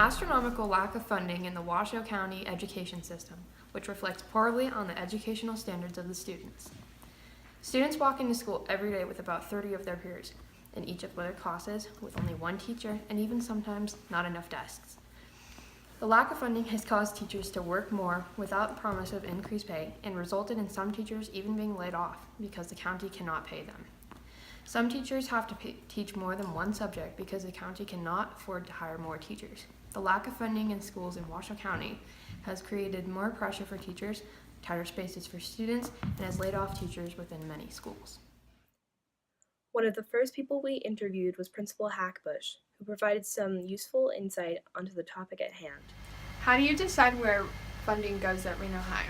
astronomical lack of funding in the Washoe County education system, which reflects poorly on the educational standards of the students. Students walk into school every day with about 30 of their peers in each of their classes, with only one teacher and even sometimes not enough desks. The lack of funding has caused teachers to work more without the promise of increased pay and resulted in some teachers even being laid off because the county cannot pay them. Some teachers have to teach more than one subject because the county cannot afford to hire more teachers. The lack of funding in schools in Washoe County has created more pressure for teachers, tighter spaces for students, and has laid off teachers within many schools. One of the first people we interviewed was Principal Hackbush, who provided some useful insight onto the topic at hand. How do you decide where funding goes at Reno High?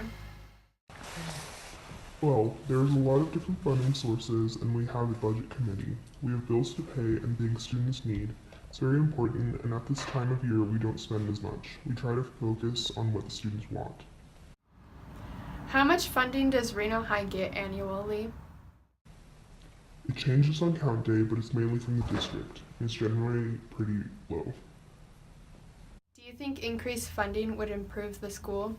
Well, there's a lot of different funding sources, and we have a budget committee. We have bills to pay and things students need. It's very important, and at this time of year, we don't spend as much. We try to focus on what the students want. How much funding does Reno High get annually? It changes on count day, but it's mainly from the district. It's generally pretty low. Do you think increased funding would improve the school?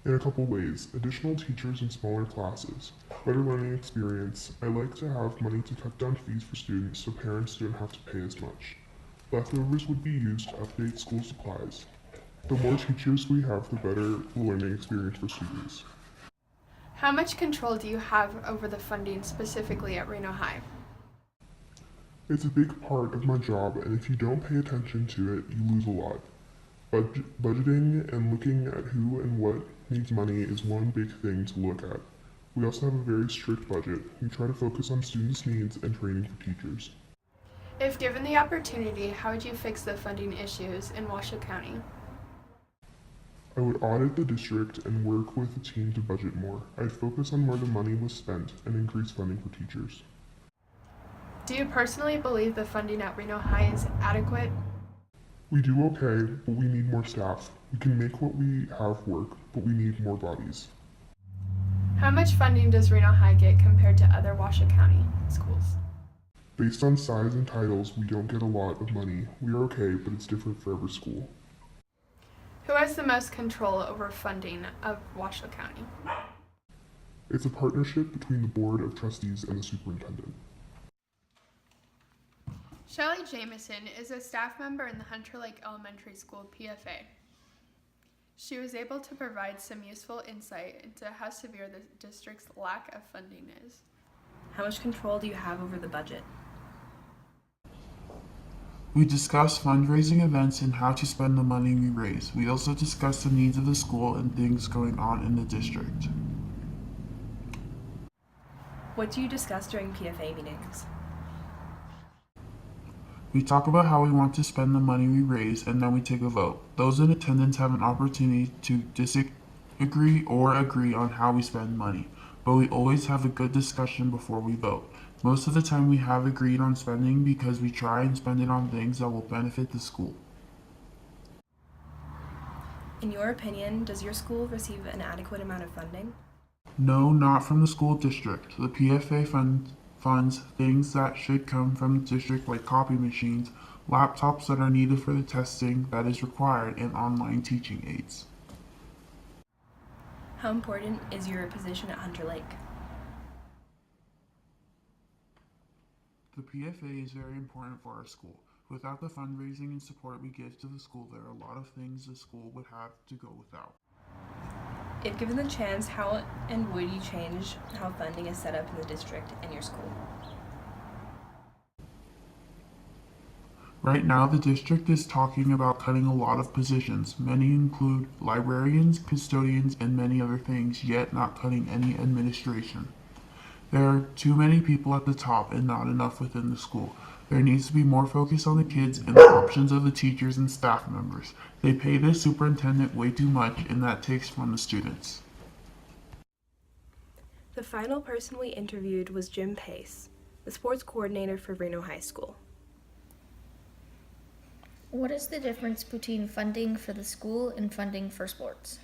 In a couple ways: additional teachers and smaller classes, better learning experience. I like to have money to cut down fees for students so parents don't have to pay as much. Leftovers would be used to update school supplies. The more teachers we have, the better the learning experience for students. How much control do you have over the funding specifically at Reno High? It's a big part of my job, and if you don't pay attention to it, you lose a lot. Budgeting and looking at who and what needs money is one big thing to look at. We also have a very strict budget. We try to focus on students' needs and training for teachers. If given the opportunity, how would you fix the funding issues in Washoe County? I would audit the district and work with the team to budget more. I'd focus on where the money was spent and increase funding for teachers. Do you personally believe the funding at Reno High is adequate? We do okay, but we need more staff. We can make what we have work, but we need more bodies. How much funding does Reno High get compared to other Washoe County schools? Based on size and titles, we don't get a lot of money. We are okay, but it's different for every school. Who has the most control over funding of Washoe County? It's a partnership between the Board of Trustees and the Superintendent. Shelley Jamison is a staff member in the Hunter Lake Elementary School PFA. She was able to provide some useful insight into how severe the district's lack of funding is. How much control do you have over the budget? We discuss fundraising events and how to spend the money we raise. We also discuss the needs of the school and things going on in the district. What do you discuss during PFA meetings? We talk about how we want to spend the money we raise, and then we take a vote. Those in attendance have an opportunity to disagree or agree on how we spend money, but we always have a good discussion before we vote. Most of the time we have agreed on spending because we try and spend it on things that will benefit the school. In your opinion, does your school receive an adequate amount of funding? No, not from the school district. The PFA funds things that should come from the district, like copy machines, laptops that are needed for the testing that is required, and online teaching aids. How important is your position at Hunter Lake? The PFA is very important for our school. Without the fundraising and support we give to the school, there are a lot of things the school would have to go without. If given the chance, how and would you change how funding is set up in the district and your school? Right now, the district is talking about cutting a lot of positions. Many include librarians, custodians, and many other things, yet not cutting any administration. There are too many people at the top and not enough within the school. There needs to be more focus on the kids and the options of the teachers and staff members. They pay the superintendent way too much, and that takes from the students. The final person we interviewed was Jim Pace, the sports coordinator for Reno High School. What is the difference between funding for the school and funding for sports?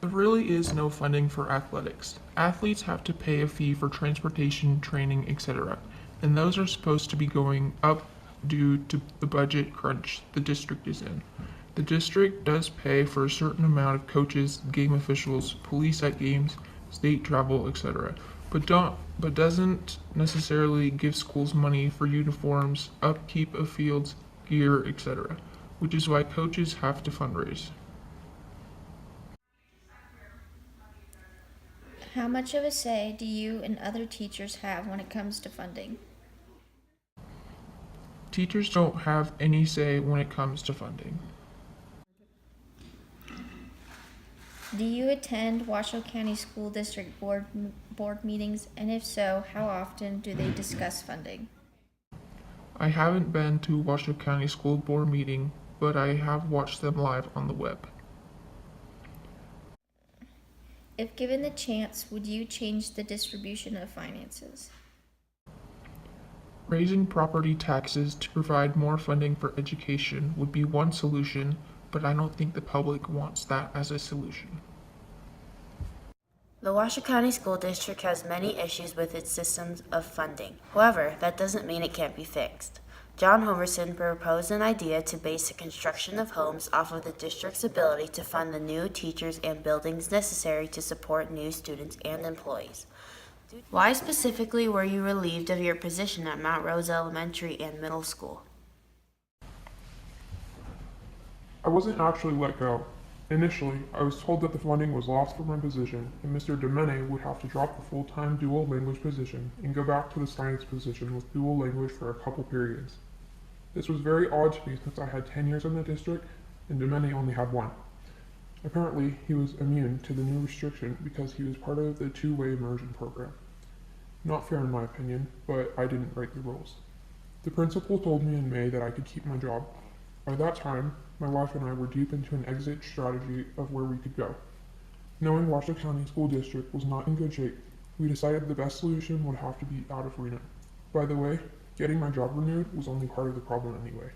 There really is no funding for athletics. Athletes have to pay a fee for transportation, training, etc., and those are supposed to be going up due to the budget crunch the district is in. The district does pay for a certain amount of coaches, game officials, police at games, state travel, etc., but doesn't necessarily give schools money for uniforms, upkeep of fields, gear, etc., which is why coaches have to fundraise. How much of a say do you and other teachers have when it comes to funding? Teachers don't have any say when it comes to funding. Do you attend Washoe County School District board meetings, and if so, how often do they discuss funding? I haven't been to Washoe County School Board meeting, but I have watched them live on the web. If given the chance, would you change the distribution of finances? Raising property taxes to provide more funding for education would be one solution, but I don't think the public wants that as a solution. The Washoe County School District has many issues with its systems of funding. However, that doesn't mean it can't be fixed. John Hoverson proposed an idea to base the construction of homes off of the district's ability to fund the new teachers and buildings necessary to support new students and employees. Why specifically were you relieved of your position at Mount Rose Elementary and Middle School? I wasn't actually let go. Initially, I was told that the funding was lost for my position, and Mr. Domene would have to drop the full-time dual language position and go back to the science position with dual language for a couple periods. This was very odd to me since I had 10 years in the district, and Domene only had 1. Apparently, he was immune to the new restriction because he was part of the two-way immersion program. Not fair in my opinion, but I didn't break the rules. The principal told me in May that I could keep my job. By that time, my wife and I were deep into an exit strategy of where we could go. Knowing Washoe County School District was not in good shape, we decided the best solution would have to be out of Reno. By the way, getting my job renewed was only part of the problem anyway.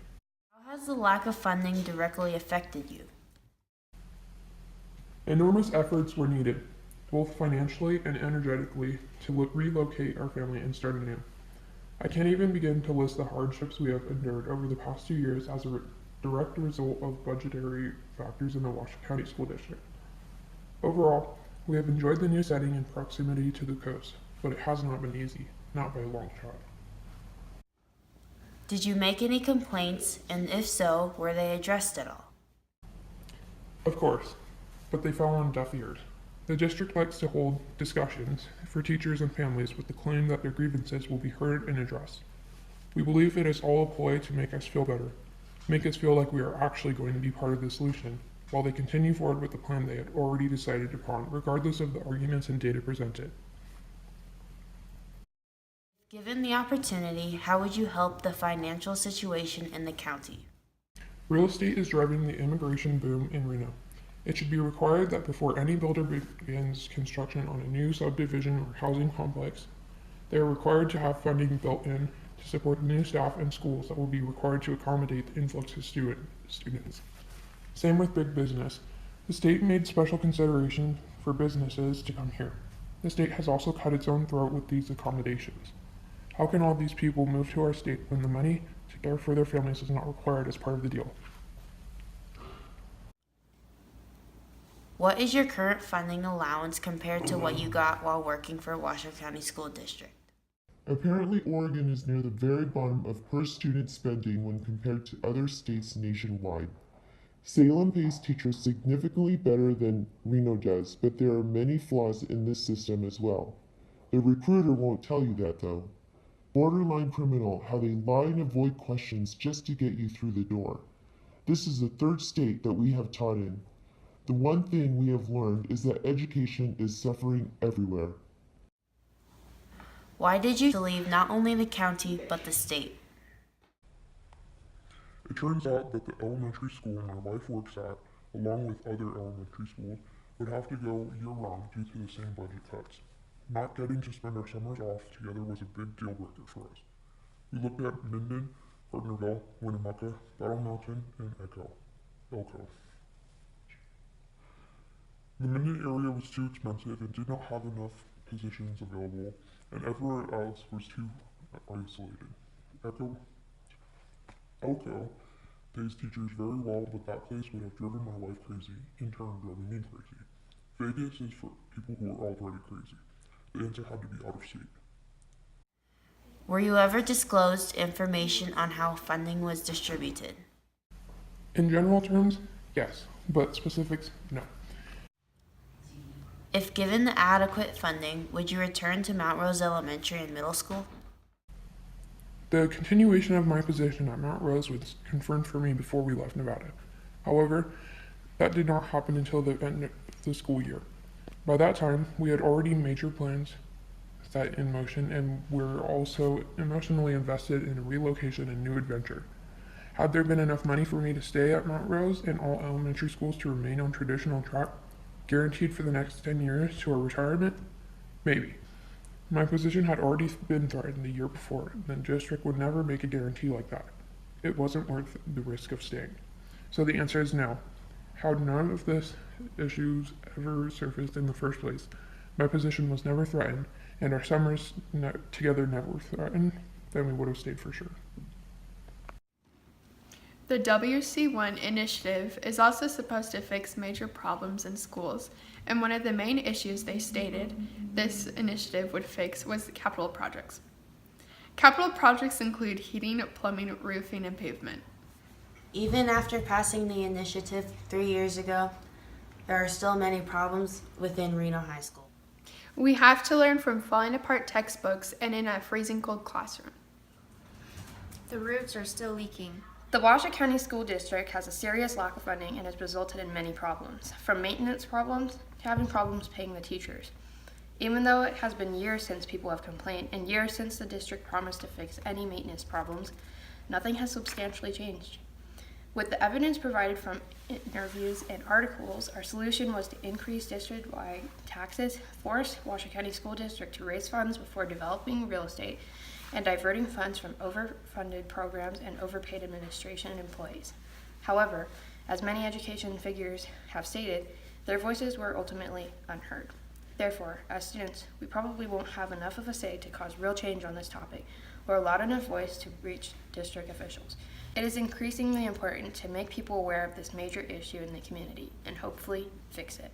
How has the lack of funding directly affected you? Enormous efforts were needed, both financially and energetically, to relocate our family and start anew. I can't even begin to list the hardships we have endured over the past 2 years as a direct result of budgetary factors in the Washoe County School District. Overall, we have enjoyed the new setting and proximity to the coast, but it has not been easy, not by a long shot. Did you make any complaints, and if so, were they addressed at all? Of course, but they fell on deaf ears. The district likes to hold discussions for teachers and families with the claim that their grievances will be heard and addressed. We believe it is all a ploy to make us feel better, make us feel like we are actually going to be part of the solution, while they continue forward with the plan they had already decided upon, regardless of the arguments and data presented. Given the opportunity, how would you help the financial situation in the county? Real estate is driving the immigration boom in Reno. It should be required that before any builder begins construction on a new subdivision or housing complex, they are required to have funding built in to support the new staff and schools that will be required to accommodate the influx of students. Same with big business. The state made special consideration for businesses to come here. The state has also cut its own throat with these accommodations. How can all these people move to our state when the money to care for their families is not required as part of the deal? What is your current funding allowance compared to what you got while working for Washoe County School District? Apparently, Oregon is near the very bottom of per-student spending when compared to other states nationwide. Salem pays teachers significantly better than Reno does, but there are many flaws in this system as well. The recruiter won't tell you that though. Borderline criminal, how they lie and avoid questions just to get you through the door. This is the third state that we have taught in. The one thing we have learned is that education is suffering everywhere. Why did you leave not only the county, but the state? It turns out that the elementary school my wife works at, along with other elementary schools, would have to go year-round due to the same budget cuts. Not getting to spend our summers off together was a big deal breaker for us. We looked at Minden, Gardnerville, Winnemucca, Battle Mountain, and Elko. The Minden area was too expensive and did not have enough positions available, and everywhere else was too isolated. Elko pays teachers very well, but that place would have driven my wife crazy, in turn driving me crazy. Vegas is for people who are already crazy. The answer had to be out of state. Were you ever disclosed information on how funding was distributed? In general terms, yes, but specifics, no. If given the adequate funding, would you return to Mount Rose Elementary and Middle School? The continuation of my position at Mount Rose was confirmed for me before we left Nevada. However, that did not happen until the end of the school year. By that time, we had already major plans set in motion and were also emotionally invested in a relocation and new adventure. Had there been enough money for me to stay at Mount Rose and all elementary schools to remain on traditional track, guaranteed for the next 10 years to our retirement? Maybe. My position had already been threatened the year before, and the district would never make a guarantee like that. It wasn't worth the risk of staying. So the answer is no. Had none of this issues ever surfaced in the first place, my position was never threatened, and our summers together never threatened, then we would have stayed for sure. The WC1 initiative is also supposed to fix major problems in schools, and one of the main issues they stated this initiative would fix was capital projects. Capital projects include heating, plumbing, roofing, and pavement. Even after passing the initiative 3 years ago, there are still many problems within Reno High School. We have to learn from falling apart textbooks and in a freezing cold classroom. The roofs are still leaking. The Washoe County School District has a serious lack of funding and has resulted in many problems, from maintenance problems to having problems paying the teachers. Even though it has been years since people have complained and years since the district promised to fix any maintenance problems, nothing has substantially changed. With the evidence provided from interviews and articles, our solution was to increase district-wide taxes, force Washoe County School District to raise funds before developing real estate, and diverting funds from overfunded programs and overpaid administration and employees. However, as many education figures have stated, their voices were ultimately unheard. Therefore, as students, we probably won't have enough of a say to cause real change on this topic, or a loud enough voice to reach district officials. It is increasingly important to make people aware of this major issue in the community and hopefully fix it.